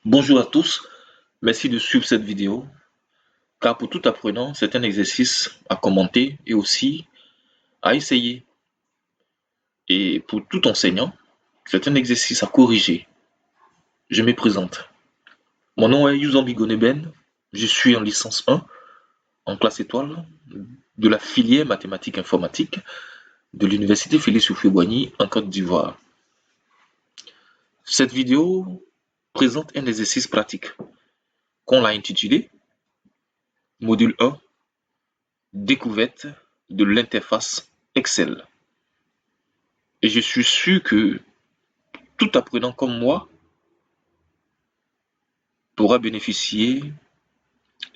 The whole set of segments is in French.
Bonjour à tous, merci de suivre cette vidéo, car pour tout apprenant, c'est un exercice à commenter et aussi à essayer. Et pour tout enseignant, c'est un exercice à corriger. Je me présente. Mon nom est Yuzambi Goneben, je suis en licence 1, en classe étoile, de la filière mathématiques informatique de l'université Félix Houphouët-Boigny en Côte d'Ivoire. Cette vidéo présente un exercice pratique qu'on l'a intitulé Module 1, découverte de l'interface Excel. Et je suis sûr que tout apprenant comme moi pourra bénéficier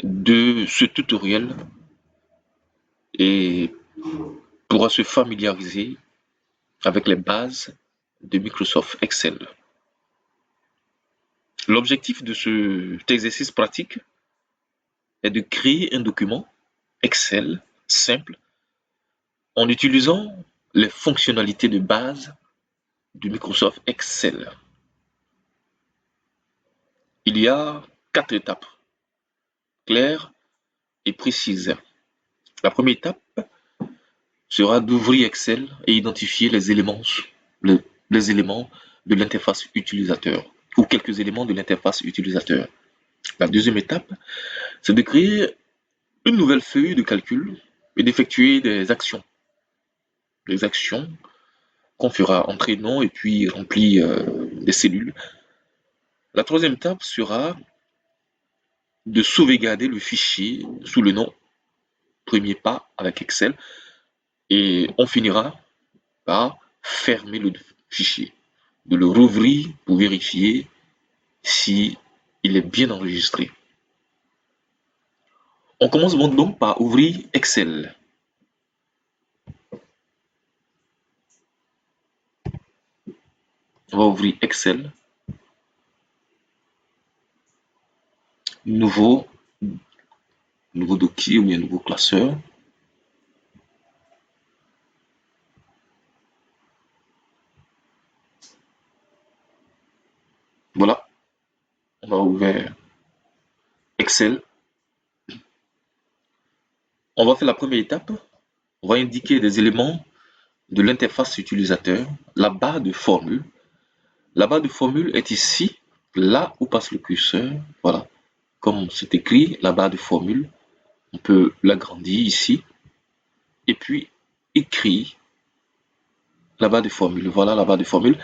de ce tutoriel et pourra se familiariser avec les bases de Microsoft Excel. L'objectif de cet exercice pratique est de créer un document Excel simple en utilisant les fonctionnalités de base de Microsoft Excel. Il y a 4 étapes claires et précises. La première étape sera d'ouvrir Excel et identifier les éléments de l'interface utilisateur ou quelques éléments de l'interface utilisateur. La deuxième étape, c'est de créer une nouvelle feuille de calcul et d'effectuer des actions. Les actions qu'on fera entrer nom et puis remplir des cellules. La troisième étape sera de sauvegarder le fichier sous le nom premier pas avec Excel et on finira par fermer le fichier, de le rouvrir pour vérifier si il est bien enregistré. On commence donc par ouvrir Excel. On va ouvrir Excel. Nouveau dossier ou bien nouveau classeur. Voilà, on va ouvrir Excel. On va faire la première étape. On va indiquer des éléments de l'interface utilisateur, la barre de formule. La barre de formule est ici, là où passe le curseur. Voilà, comme c'est écrit, la barre de formule. On peut l'agrandir ici. Et puis, écrire la barre de formule. Voilà la barre de formule.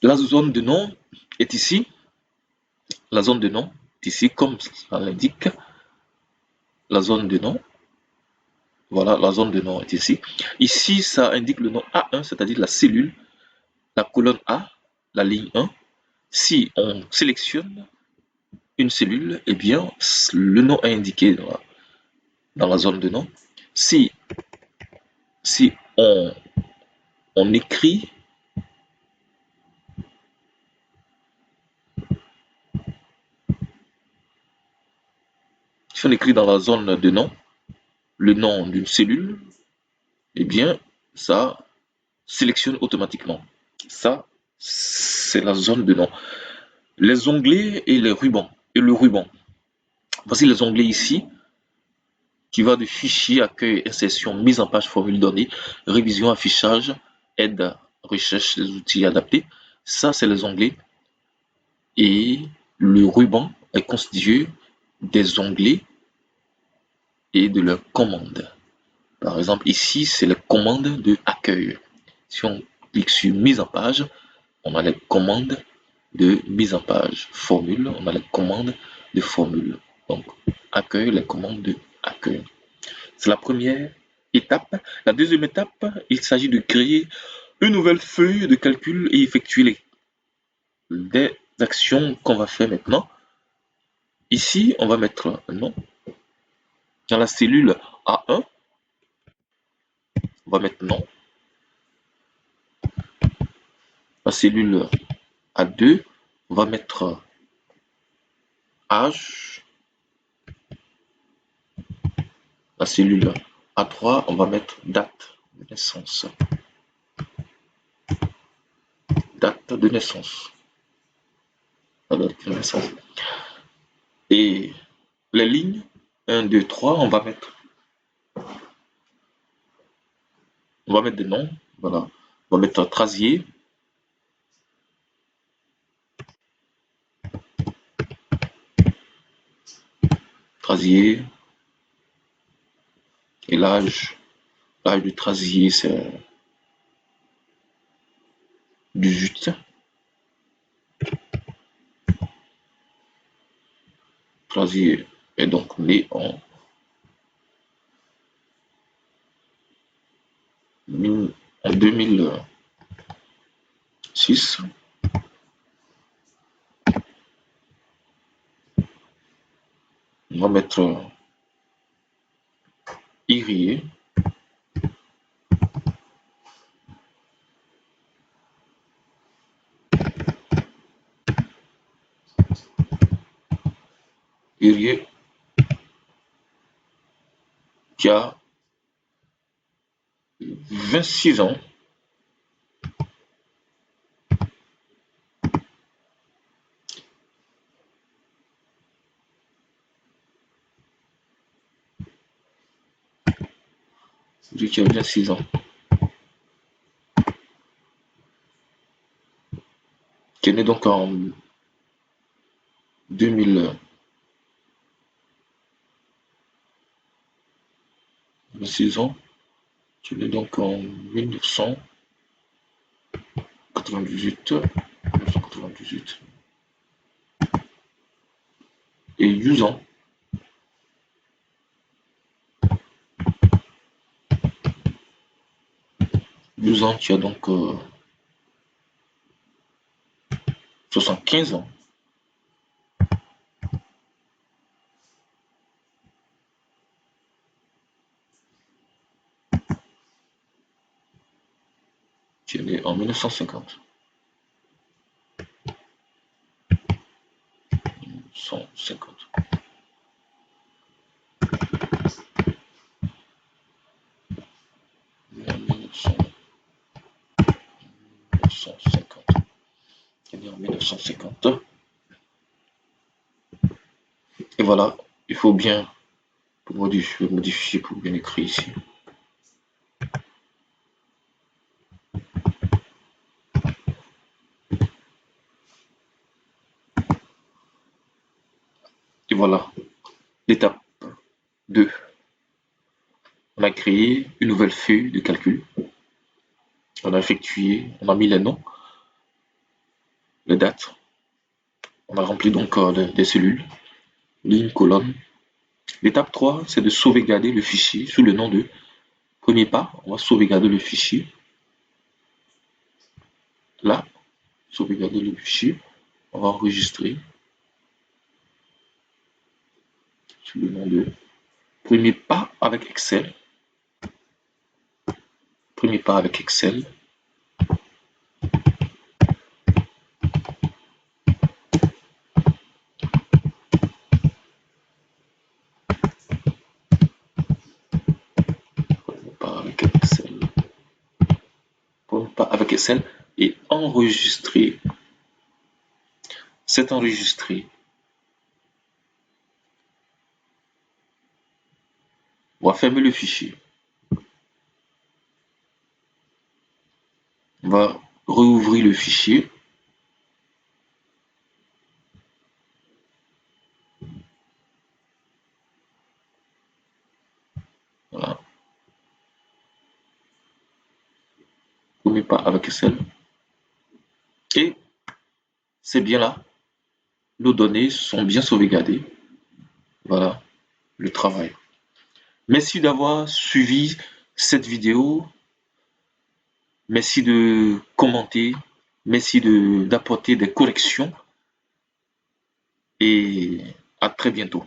La zone de nom est ici. La zone de nom est ici, comme ça l'indique. La zone de nom. Voilà, la zone de nom est ici. Ici, ça indique le nom A1, c'est-à-dire la cellule, la colonne A, la ligne 1. Si on sélectionne une cellule, eh bien, le nom est indiqué dans la zone de nom. Si on écrit dans la zone de nom le nom d'une cellule, eh bien, ça sélectionne automatiquement. Ça, c'est la zone de nom. Les onglets et les rubans. Et le ruban. Voici les onglets ici, qui va de fichier, accueil, insertion, mise en page, formule donnée, révision, affichage, aide, recherche des outils adaptés. Ça, c'est les onglets. Et le ruban est constitué des onglets et de leurs commandes. Par exemple, ici, c'est les commandes de accueil. Si on clique sur mise en page, on a les commandes de mise en page. Formule, on a les commandes de formule. Donc, accueil, les commandes de accueil. C'est la première étape. La deuxième étape, il s'agit de créer une nouvelle feuille de calcul et effectuer des actions qu'on va faire maintenant. Ici, on va mettre un nom. Dans la cellule A1, on va mettre nom. La cellule A2, on va mettre âge. La cellule A3, on va mettre date de naissance. Date de naissance. Ça doit être le même sens. Et les lignes 1, 2, 3, on va mettre des noms. Voilà. On va mettre Trasier, Trasier, et l'âge. L'âge du Trasier, c'est 18. Trasier est donc né en 2006. On va mettre Irier. Irier qui a 26 ans. Lui qui a 26 ans. Qui est né donc en 2000. 26 ans. Qui est né donc en 1998. 1998. Et Yuzan. Yuzan qui a donc 75 ans. Qui est né en 1950. 150. En 1950. Qui est né en 1950. Et voilà, il faut bien modifier pour bien écrire ici. Et voilà, l'étape 2. On a créé une nouvelle feuille de calcul. On a effectué, on a mis les noms, les dates. On a rempli donc des cellules, ligne, colonne. L'étape 3, c'est de sauvegarder le fichier sous le nom de premier pas. On va sauvegarder le fichier. Là, sauvegarder le fichier. On va enregistrer sous le nom de premier pas avec Excel. Premier pas avec Excel. Premier pas avec Excel. Premier pas avec Excel et enregistrer. C'est enregistré. On va fermer le fichier. On va rouvrir le fichier. Voilà. Premier pas avec Excel. Et c'est bien là. Nos données sont bien sauvegardées. Voilà le travail. Merci d'avoir suivi cette vidéo. Merci de commenter. Merci d'apporter des corrections. Et à très bientôt.